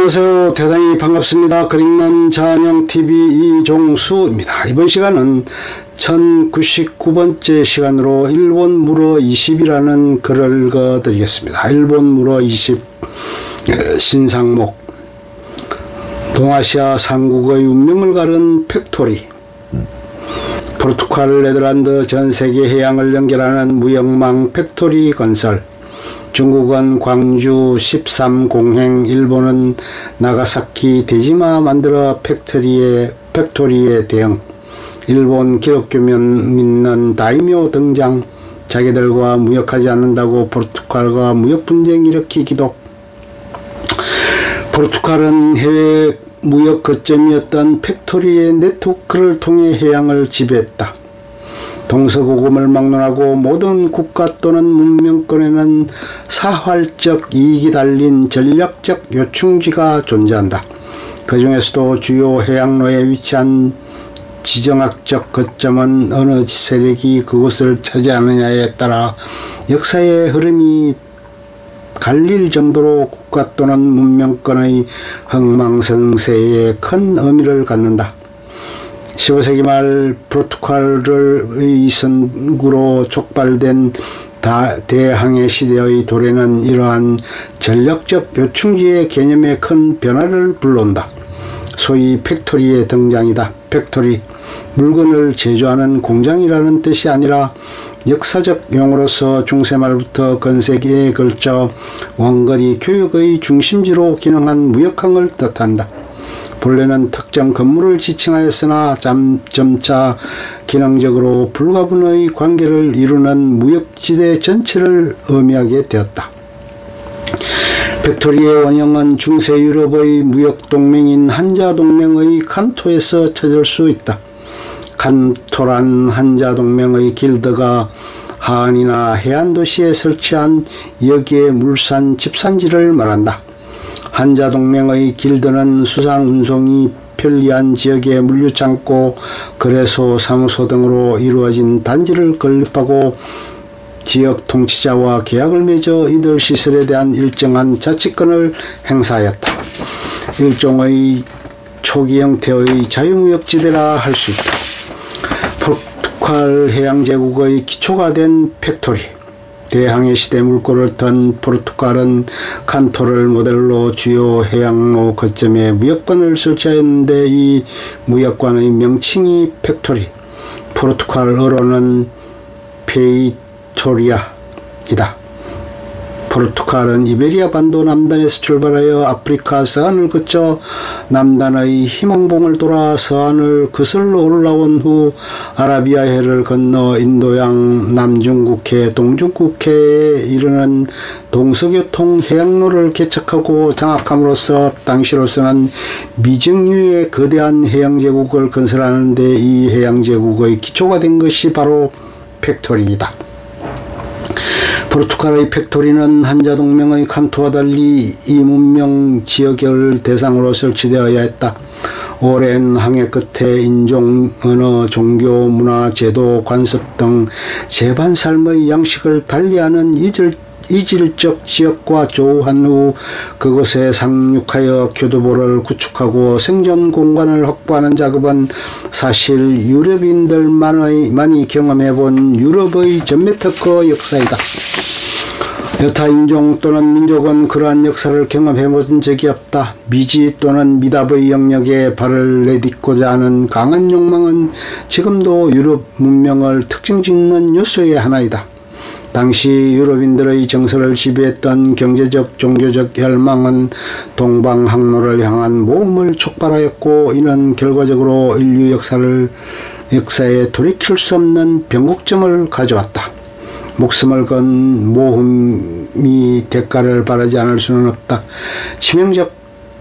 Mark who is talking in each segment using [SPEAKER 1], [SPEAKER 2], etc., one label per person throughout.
[SPEAKER 1] 안녕하세요. 대단히 반갑습니다. 그림남 잔영TV 이종수입니다. 이번 시간은 1099번째 시간으로 일본 물어 20이라는 글을 읽어드리겠습니다. 일본 물어 20 신상목 동아시아 삼국의 운명을 가른 팩토리. 포르투갈, 네덜란드, 전세계 해양을 연결하는 무역망 팩토리 건설. 중국은 광주 13공행, 일본은 나가사키 대지마 만들어 팩토리에 대응. 일본 기독교면 믿는 다이묘 등장. 자기들과 무역하지 않는다고 포르투갈과 무역 분쟁 일으키기도. 포르투갈은 해외 무역 거점이었던 팩토리의 네트워크를 통해 해양을 지배했다. 동서고금을 막론하고 모든 국가 또는 문명권에는 사활적 이익이 달린 전략적 요충지가 존재한다. 그 중에서도 주요 해양로에 위치한 지정학적 거점은 어느 세력이 그곳을 차지하느냐에 따라 역사의 흐름이 갈릴 정도로 국가 또는 문명권의 흥망성쇠에 큰 의미를 갖는다. 15세기 말 포르투갈의 선구로 촉발된 대항해 시대의 도래는 이러한 전략적 요충지의 개념에 큰 변화를 불러온다. 소위 팩토리의 등장이다. 팩토리, 물건을 제조하는 공장이라는 뜻이 아니라 역사적 용어로서 중세말부터 근세기에 걸쳐 원거리 교역의 중심지로 기능한 무역항을 뜻한다. 본래는 특정 건물을 지칭하였으나 점차 기능적으로 불가분의 관계를 이루는 무역지대 전체를 의미하게 되었다. 팩토리의 원형은 중세 유럽의 무역동맹인 한자동맹의 칸토에서 찾을 수 있다. 칸토란 한자동맹의 길드가 하안이나 해안도시에 설치한 역의 물산 집산지를 말한다. 한자동맹의 길드는 수상운송이 편리한 지역의 물류창고, 거래소, 사무소 등으로 이루어진 단지를 건립하고 지역 통치자와 계약을 맺어 이들 시설에 대한 일정한 자치권을 행사하였다. 일종의 초기 형태의 자유무역지대라 할 수 있다. 포르투갈 해양제국의 기초가 된 팩토리. 대항해 시대 물꼬를 턴 포르투갈은 칸토를 모델로 주요 해양로 거점에 무역관을 설치하였는데 이 무역관의 명칭이 팩토리, 포르투갈어로는 페이토리아이다. 포르투갈은 이베리아 반도 남단에서 출발하여 아프리카 서안을 거쳐 남단의 희망봉을 돌아 서안을 거슬러 올라온 후 아라비아해를 건너 인도양 남중국해 동중국해에 이르는 동서교통 해양로를 개척하고 장악함으로써 당시로서는 미증유의 거대한 해양제국을 건설하는 데 이 해양제국의 기초가 된 것이 바로 팩토리이다. 포르투갈의 팩토리는 한자동맹의 칸토와 달리 이 문명 지역을 대상으로 설치되어야 했다. 오랜 항해 끝에 인종, 언어, 종교, 문화, 제도, 관습 등 재반 삶의 양식을 달리하는 이질적 지역과 조우한 후 그곳에 상륙하여 교두보를 구축하고 생존 공간을 확보하는 작업은 사실 유럽인들만이 경험해본 유럽의 전매특허 역사이다. 여타 인종 또는 민족은 그러한 역사를 경험해본 적이 없다. 미지 또는 미답의 영역에 발을 내딛고자 하는 강한 욕망은 지금도 유럽 문명을 특징짓는 요소의 하나이다. 당시 유럽인들의 정서를 지배했던 경제적, 종교적 혈망은 동방 항로를 향한 모험을 촉발하였고 이는 결과적으로 인류 역사에 돌이킬 수 없는 변곡점을 가져왔다. 목숨을 건 모험이 대가를 바라지 않을 수는 없다. 치명적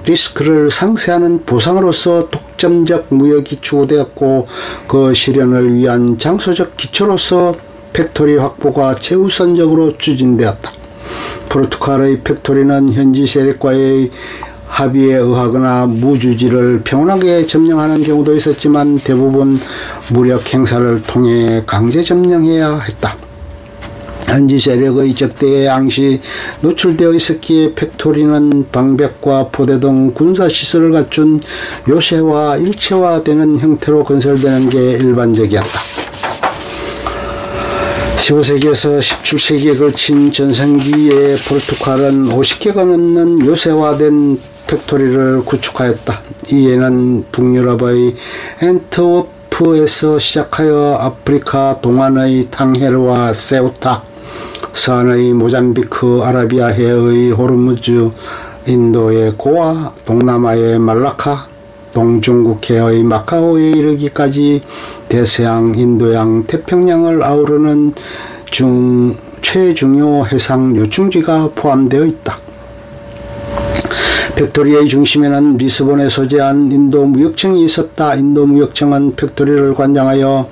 [SPEAKER 1] 리스크를 상쇄하는 보상으로서 독점적 무역이 추구되었고 그 실현을 위한 장소적 기초로서 팩토리 확보가 최우선적으로 추진되었다. 포르투갈의 팩토리는 현지 세력과의 합의에 의하거나 무주지를 평온하게 점령하는 경우도 있었지만 대부분 무력 행사를 통해 강제 점령해야 했다. 현지 세력의 적대에 항시 노출되어 있었기에 팩토리는 방백과 포대 등 군사시설을 갖춘 요새화 일체화되는 형태로 건설되는 게 일반적이었다. 15세기에서 17세기에 걸친 전성기에 포르투갈은 50개가 넘는 요새화된 팩토리를 구축하였다. 이에는 북유럽의 엔트워프에서 시작하여 아프리카 동안의 탕헤르와 세우타, 서안의 모잠비크, 아라비아해의 호르무즈, 인도의 고아, 동남아의 말라카, 동중국해의 마카오에 이르기까지 대서양, 인도양, 태평양을 아우르는 최중요 해상 요충지가 포함되어 있다. 팩토리의 중심에는 리스본에 소재한 인도무역청이 있었다. 인도무역청은 팩토리를 관장하여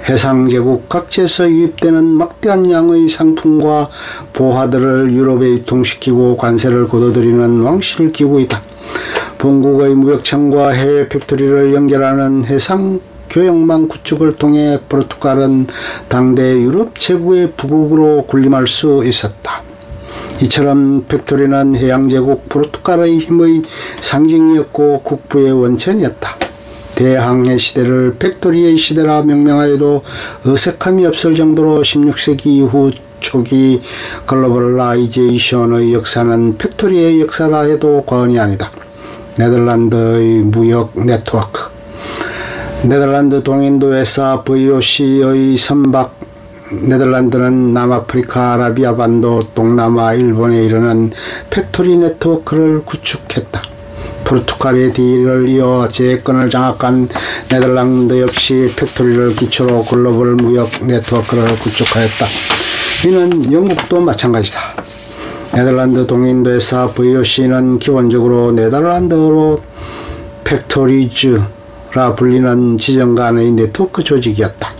[SPEAKER 1] 해상제국 각지에서 유입되는 막대한 양의 상품과 보화들을 유럽에 유통시키고 관세를 거둬들이는 왕실 기구이다. 본국의 무역청과 해외 팩토리를 연결하는 해상 교역망 구축을 통해 포르투갈은 당대 유럽 최고의 부국으로 군림할 수 있었다. 이처럼 팩토리는 해양제국 포르투갈의 힘의 상징이었고 국부의 원천이었다. 대항해 시대를 팩토리의 시대라 명명하여도 어색함이 없을 정도로 16세기 이후 초기 글로벌라이제이션의 역사는 팩토리의 역사라 해도 과언이 아니다. 네덜란드의 무역 네트워크, 네덜란드 동인도 회사 VOC의 선박, 네덜란드는 남아프리카, 아라비아 반도, 동남아, 일본에 이르는 팩토리 네트워크를 구축했다. 포르투갈의 뒤를 이어 제해권을 장악한 네덜란드 역시 팩토리를 기초로 글로벌 무역 네트워크를 구축하였다. 이는 영국도 마찬가지다. 네덜란드 동인도회사 VOC는 기본적으로 네덜란드어로 팩토리즈라 불리는 지점 간의 네트워크 조직이었다.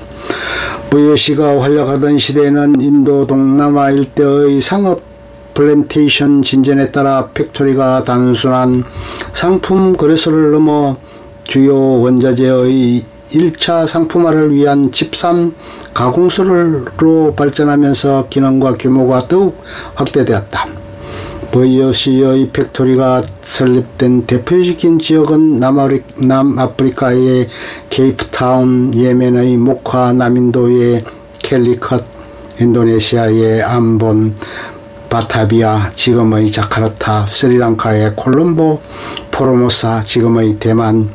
[SPEAKER 1] VOC가 활약하던 시대에는 인도 동남아 일대의 상업 플랜테이션 진전에 따라 팩토리가 단순한 상품 거래소를 넘어 주요 원자재의 1차 상품화를 위한 집산 가공소로 발전하면서 기능과 규모가 더욱 확대되었다. VOC의 팩토리가 설립된 대표적인 지역은 남아프리카의 케이프타운, 예멘의 모카, 남인도의 캘리컷, 인도네시아의 암본, 바타비아, 지금의 자카르타, 스리랑카의 콜롬보, 포르모사, 지금의 대만,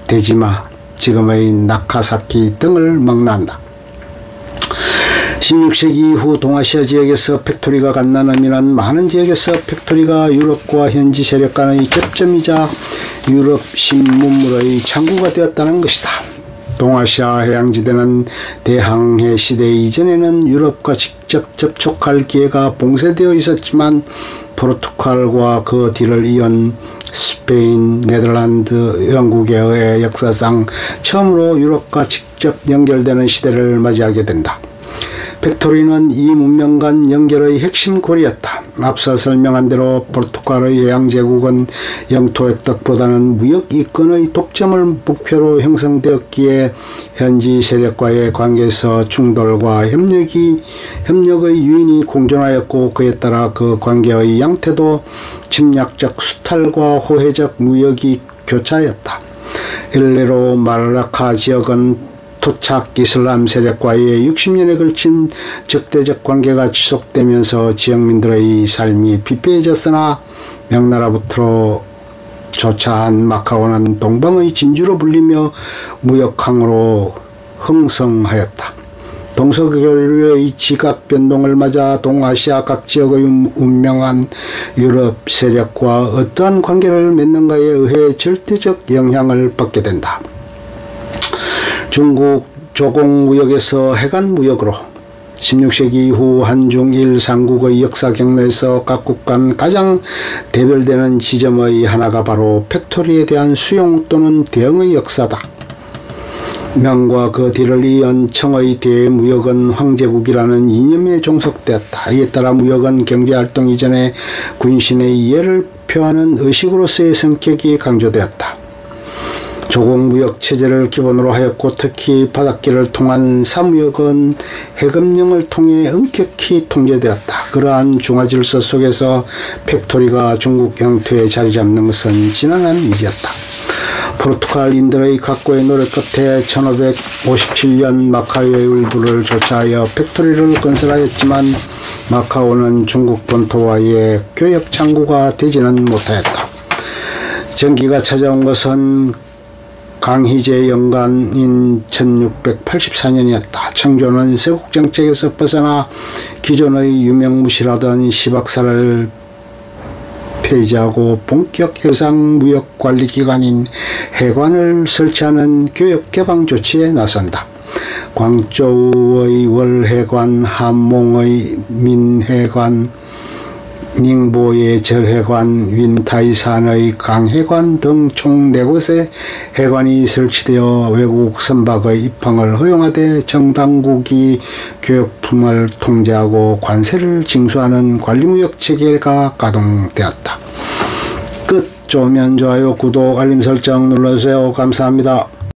[SPEAKER 1] 데지마, 지금의 나카사키 등을 망라한다. 16세기 이후 동아시아 지역에서 팩토리가 갖는 의미는 많은 지역에서 팩토리가 유럽과 현지 세력 간의 접점이자 유럽 신문물의 창구가 되었다는 것이다. 동아시아 해양지대는 대항해 시대 이전에는 유럽과 직접 접촉할 기회가 봉쇄되어 있었지만 포르투갈과 그 뒤를 이은 스페인, 네덜란드, 영국에 의해 역사상 처음으로 유럽과 직접 연결되는 시대를 맞이하게 된다. 팩토리는 이 문명 간 연결의 핵심 고리였다. 앞서 설명한 대로 포르투갈의 해양제국은 영토 획득보다는 무역 이권의 독점을 목표로 형성되었기에 현지 세력과의 관계에서 충돌과 협력의 유인이 공존하였고 그에 따라 그 관계의 양태도 침략적 수탈과 호혜적 무역이 교차하였다. 일례로 말라카 지역은 토착 이슬람 세력과의 60년에 걸친 적대적 관계가 지속되면서 지역민들의 삶이 피폐해졌으나 명나라부터 조차한 마카오는 동방의 진주로 불리며 무역항으로 흥성하였다. 동서교류의 지각 변동을 맞아 동아시아 각 지역의 운명한 유럽 세력과 어떠한 관계를 맺는가에 의해 절대적 영향을 받게 된다. 중국 조공무역에서 해관무역으로 16세기 이후 한중일 삼국의 역사 경로에서 각국 간 가장 대별되는 지점의 하나가 바로 팩토리에 대한 수용 또는 대응의 역사다. 명과 그 뒤를 이은 청의 대무역은 황제국이라는 이념에 종속되었다. 이에 따라 무역은 경제활동 이전에 군신의 이해를 표하는 의식으로서의 성격이 강조되었다. 조공무역 체제를 기본으로 하였고 특히 바닷길을 통한 사무역은 해금령을 통해 엄격히 통제되었다. 그러한 중화질서 속에서 팩토리가 중국 영토에 자리 잡는 것은 지난한 일이었다. 포르투갈인들의 각고의 노력 끝에 1557년 마카오의 울부를 조차하여 팩토리를 건설하였지만 마카오는 중국 본토와의 교역 창구가 되지는 못하였다. 전기가 찾아온 것은 강희제 연간인 1684년이었다. 청조는 세국정책에서 벗어나 기존의 유명무실하던 시박사를 폐지하고 본격 해상무역관리기관인 해관을 설치하는 교역개방 조치에 나선다. 광저우의 월해관, 함몽의 민해관, 닝보의 절해관, 윈타이산의 강해관 등 총 4곳의 해관이 설치되어 외국 선박의 입항을 허용하되 정당국이 교역품을 통제하고 관세를 징수하는 관리무역 체계가 가동되었다. 끝. 좋으면 좋아요, 구독, 알림 설정 눌러주세요. 감사합니다.